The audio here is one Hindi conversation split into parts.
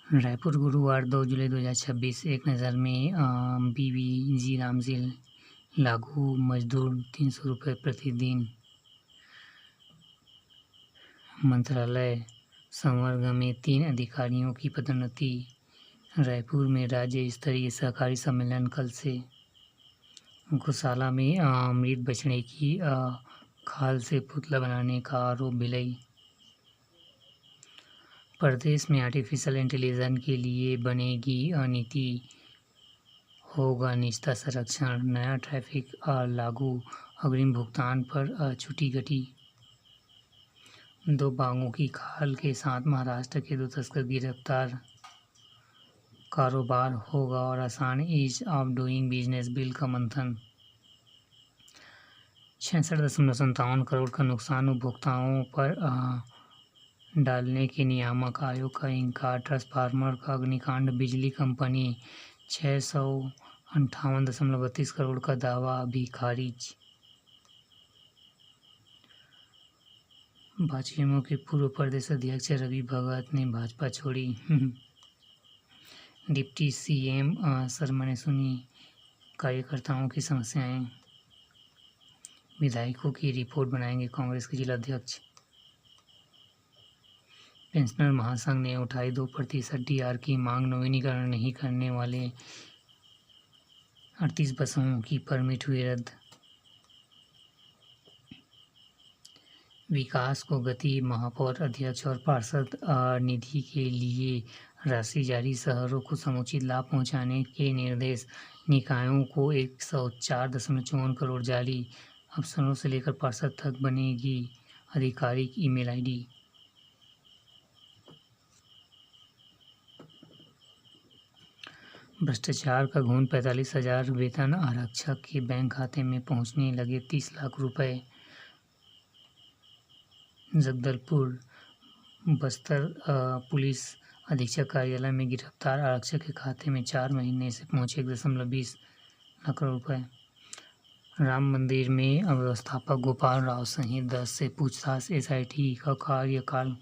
रायपुर गुरुवार 2 जुलाई 2026। एक नज़र में बीबीजी रामजी लागू मजदूर 300 रुपये प्रतिदिन। मंत्रालय संवर्ग में 3 अधिकारियों की पदोन्नति। रायपुर में राज्य स्तरीय सहकारी सम्मेलन कल से। गौशाला में मृत बछड़े की खाल से पुतला बनाने का आरोप भिलाई। प्रदेश में आर्टिफिशियल इंटेलिजेंस के लिए बनेगी नीति, होगा निजता संरक्षण। नया ट्रैफिक लागू, अग्रिम भुगतान पर छुट्टी घटी। 2 बाघों की खाल के साथ महाराष्ट्र के 2 तस्कर गिरफ्तार। कारोबार होगा और आसान, ease of doing business bill का मंथन। 66.57 करोड़ का नुकसान उपभोक्ताओं पर डालने के नियामक आयोग का इनकार। ट्रांसफार्मर का अग्निकांड, बिजली कंपनी 658.32 करोड़ का दावा भी खारिज। भाजपा के पूर्व प्रदेश अध्यक्ष रवि भगत ने भाजपा छोड़ी। डिप्टी सीएम शर्मा ने सुनी कार्यकर्ताओं की समस्याएं। विधायकों की रिपोर्ट बनाएंगे कांग्रेस के जिलाध्यक्ष। पेंशनर महासंघ ने उठाई 2% डीआर की मांग। नवीनीकरण नहीं करने वाले 38 बसों की परमिट हुई रद्द। विकास को गति, महापौर, अध्यक्ष और पार्षद निधि के लिए राशि जारी। शहरों को समुचित लाभ पहुंचाने के निर्देश। निकायों को 104.54 करोड़ जारी। अफसरों से लेकर पार्षद तक बनेगी आधिकारिक ईमेल आईडी। भ्रष्टाचार का घून, 45,000 वेतन आरक्षक के बैंक खाते में पहुंचने लगे 30 लाख रुपए। जगदलपुर बस्तर पुलिस अधीक्षक कार्यालय में गिरफ्तार आरक्षक के खाते में 4 महीने से पहुंचे 1.20 लाख रुपए। राम मंदिर में व्यवस्थापक गोपाल राव सहित 10 से पूछताछ। एसआईटी का कार्यकाल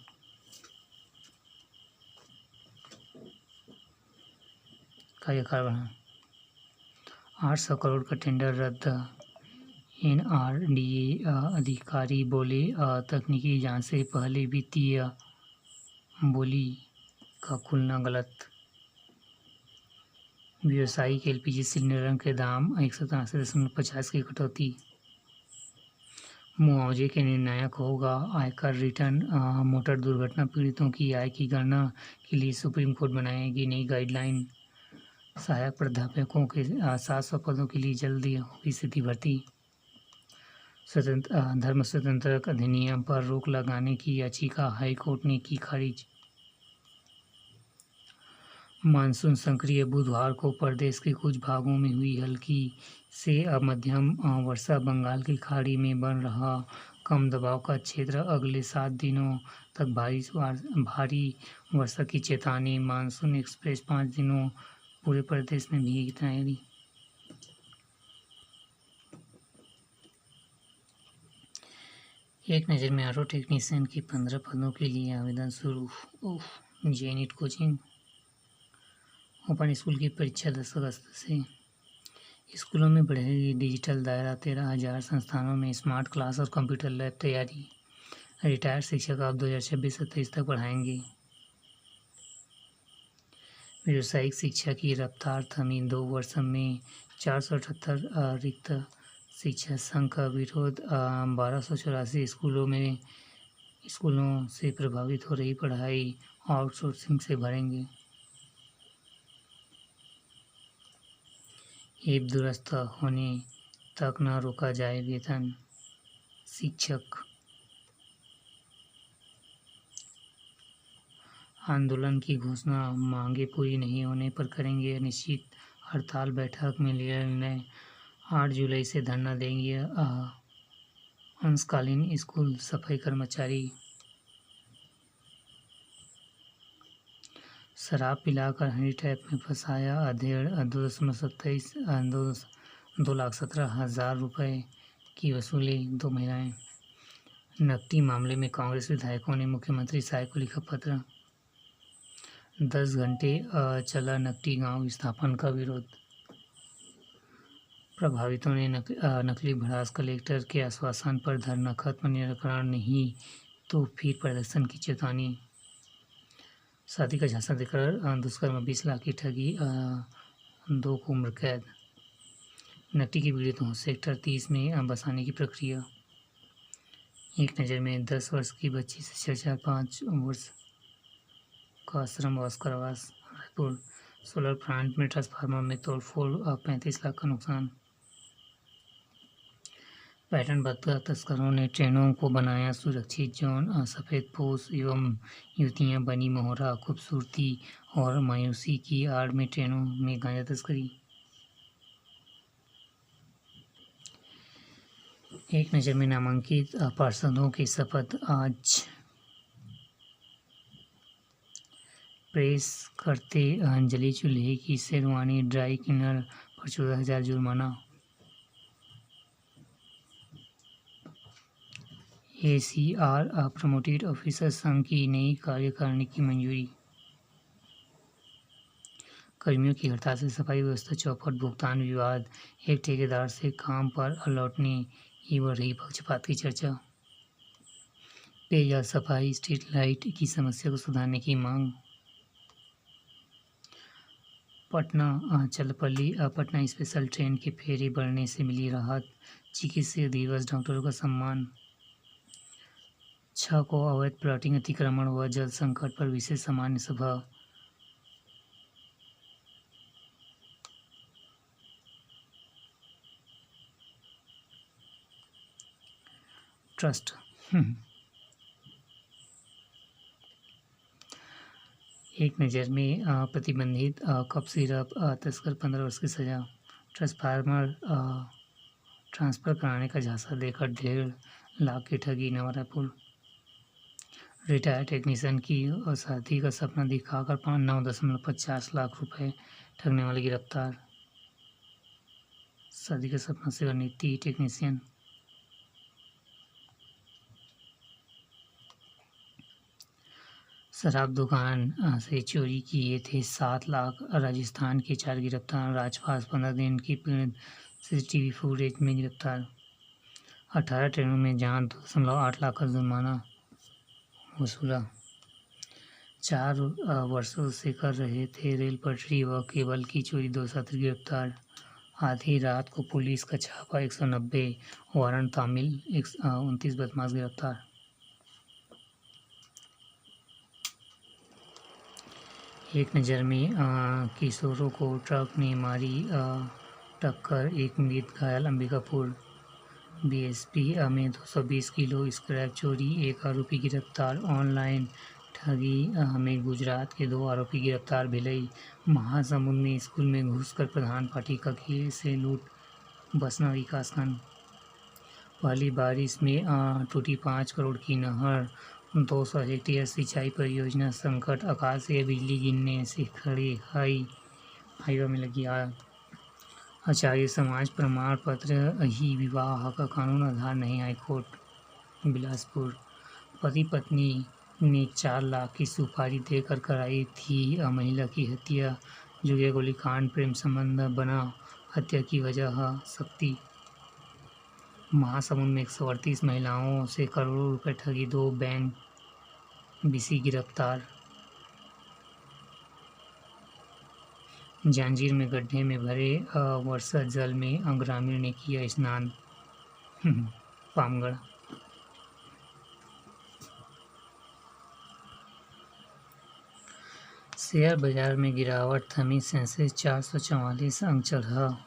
बढ़ा। 800 करोड़ का टेंडर रद्द। एनआरडीए अधिकारी बोले तकनीकी जांच से पहले वित्तीय बोली का खुलना गलत। व्यावसायिक एलपीजी सिलेंडर के दाम 183.50 की कटौती। मुआवजे के निर्णायक होगा आयकर रिटर्न। मोटर दुर्घटना पीड़ितों की आय की गणना के लिए सुप्रीम कोर्ट बनाएगी नई गाइडलाइन। सहायक प्राध्यापकों के 700 पदों के लिए जल्दी होगी सीधी भर्ती। धर्म स्वतंत्रता अधिनियम पर रोक लगाने की याचिका हाईकोर्ट ने की खारिज। मानसून सक्रिय, बुधवार को प्रदेश के कुछ भागों में हुई हल्की से मध्यम वर्षा। बंगाल की खाड़ी में बन रहा कम दबाव का क्षेत्र, अगले 7 दिनों तक भारी वर्षा की चेतावनी। मानसून एक्सप्रेस 5 दिनों पूरे प्रदेश में भीगी तैयारी। एक नज़र में ऑटो टेक्नीशियन की 15 पदों के लिए आवेदन शुरू। जेनीट कोचिंग ओपन स्कूल की परीक्षा 10 अगस्त से। स्कूलों में बढ़ेगी डिजिटल दायरा। 13,000 संस्थानों में स्मार्ट क्लास और कंप्यूटर लैब तैयारी। रिटायर्ड शिक्षक अब 2026-27 तक पढ़ाएंगे। व्यावसायिक शिक्षा की रफ्तार थमी। 2 वर्ष में 478 रिक्त शिक्षा संघ का विरोध। 1284 स्कूलों से प्रभावित हो रही पढ़ाई आउटसोर्सिंग से भरेंगे। ऐप दुरुस्त होने तक न रोका जाए वेतन। शिक्षक आंदोलन की घोषणा। मांगे पूरी नहीं होने पर करेंगे अनिश्चित हड़ताल। बैठक में लिया निर्णय। 8 जुलाई से धरना देंगे अंशकालीन स्कूल सफाई कर्मचारी। शराब पिलाकर हैंडीट्रैप में फंसाया अधेड़। 2,17,000 रुपये की वसूली। 2 महिलाएं। नकदी मामले में कांग्रेस विधायकों ने मुख्यमंत्री साय को लिखा पत्र। 10 घंटे चला नकटी गांव स्थापन का विरोध। प्रभावितों ने नकली भड़ास कलेक्टर के आश्वासन पर धरना खत्म, निराकरण नहीं तो फिर प्रदर्शन की चेतावनी। शादी का झांसा देकर दुष्कर्म, 20 लाख की ठगी, 2 को उम्र कैद। नकटी के पीड़ितों सेक्टर 30 में बसाने की प्रक्रिया। एक नज़र में 10 वर्ष की बच्ची से छेड़छाड़, 5 वर्ष का आश्रमवास कारावास। रायपुर सोलर प्लांट में ट्रांसफार्मर में तोड़फोड़, 35 लाख का नुकसान। पैटर्न बदलकर तस्करों ने ट्रेनों को बनाया सुरक्षित जोन, सफ़ेदपोश एवं युवतियां बनी मोहरा। खूबसूरती और मायूसी की आड़ में ट्रेनों में गांजा तस्करी। एक नज़र में नामांकित पार्षदों की शपथ आज। प्रेस करते अंजलि चूल्हे की शेरवानी, ड्राई क्लीनर पर 14,000 जुर्माना। ACR प्रमोटेड ऑफिसर संघ की नई कार्यकारिणी की मंजूरी। कर्मियों की हड़ताल से सफाई व्यवस्था चौपट, भुगतान विवाद। एक ठेकेदार से काम पर लौटने की बढ़ रही पक्षपात की चर्चा। पेयजल, सफाई, स्ट्रीट लाइट की समस्या को सुधारने की मांग। पटना चलपल्ली पटना स्पेशल ट्रेन के फेरे बढ़ने से मिली राहत। चिकित्सक दिवस, डॉक्टरों का सम्मान। 6 को अवैध प्लॉटिंग, अतिक्रमण व जल संकट पर विशेष सामान्य सभा। ट्रस्ट। एक नज़र में प्रतिबंधित कप सिरप तस्कर 15 वर्ष की सजा। ट्रांसफार्मर ट्रांसफर कराने का झांसा देकर 1.5 लाख की ठगी, नवा रायपुर। रिटायर टेक्नीशियन की शादी का सपना दिखाकर 9.50 लाख रुपए ठगने वाले गिरफ्तार। शादी का सपना से नीति टेक्नीशियन। शराब दुकान से चोरी किए थे 7 लाख, राजस्थान के 4 गिरफ्तार। राजपास 15 दिन की पीड़ित CCTV फुटेज में गिरफ्तार। 18 ट्रेनों में जान, 2.8 लाख का जुर्माना वसूला। 4 वर्षों से कर रहे थे रेल पटरी व केबल की चोरी, 2 छात्र गिरफ्तार। आधी रात को पुलिस का छापा, 190 वारंट तामील, 29 बदमाश गिरफ्तार। एक नज़र में किशोरों को ट्रक ने मारी टक्कर, 1 मृत घायल, अंबिकापुर। BSP में 220 किलो स्क्रैप चोरी, 1 आरोपी गिरफ्तार। ऑनलाइन ठगी में गुजरात के 2 आरोपी गिरफ्तार। भिलई महासमुंद में स्कूल में घुसकर प्रधान पाठी कक्षी से लूट, बसना विकासखंड। पहली बारिश में टूटी 5 करोड़ की नहर, 200 हेक्टेयर सिंचाई परियोजना संकट। आकाशीय बिजली गिरने से खड़े हाईवे में लगी आग। आचार्य समाज प्रमाण पत्र ही विवाह का कानून आधार नहीं, हाईकोर्ट। बिलासपुर पति पत्नी ने 4 लाख की सुपारी देकर कराई थी महिला की हत्या। जुगे गोलीकांड, प्रेम संबंध बना हत्या की वजह, शक्ति। महासमुंद में 138 महिलाओं से करोड़ों रुपए ठगी, 2 बैंक BC गिरफ्तार। जांजगीर में गड्ढे में भरे वर्षा जल में ग्रामीण ने किया स्नान। पामगढ़। शेयर बाजार में गिरावट थमी, सेंसेक्स 444 अंक चढ़ा।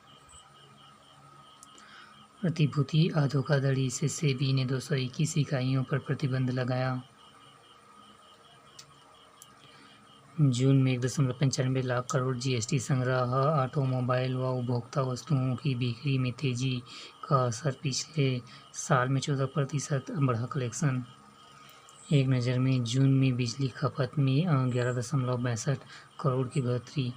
प्रतिभूति धोखाधड़ी से सेबी ने 221 इकाइयों पर प्रतिबंध लगाया। जून में 1.95 लाख करोड़ GST संग्रह। ऑटोमोबाइल व उपभोक्ता वस्तुओं की बिक्री में तेजी का असर, पिछले साल में 14% बढ़ा कलेक्शन। एक नज़र में जून में बिजली खपत में 11.62 करोड़ की बढ़ोतरी।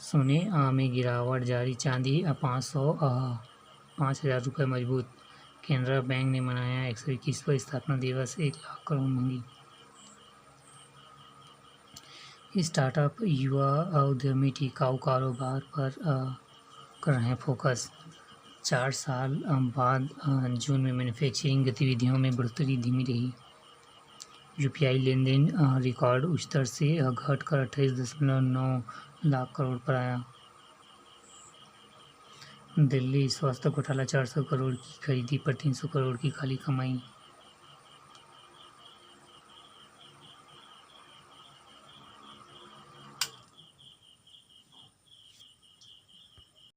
सोने में गिरावट जारी, चांदी 5,000 रुपये मजबूत। केनरा बैंक ने मनाया 121वां स्थापना दिवस, 1 लाख करोड़ मंगी। स्टार्टअप युवा उद्यमी टिकाऊ कारोबार पर कर रहे हैं फोकस। 4 साल बाद जून में मैन्युफैक्चरिंग गतिविधियों में बढ़ोतरी धीमी रही। यूपीआई लेनदेन रिकॉर्ड उच्च स्तर से घटकर 28.9 लाख करोड़ पर आया। दिल्ली स्वास्थ्य घोटाला 400 करोड़ की खरीदी पर 300 करोड़ की खाली कमाई।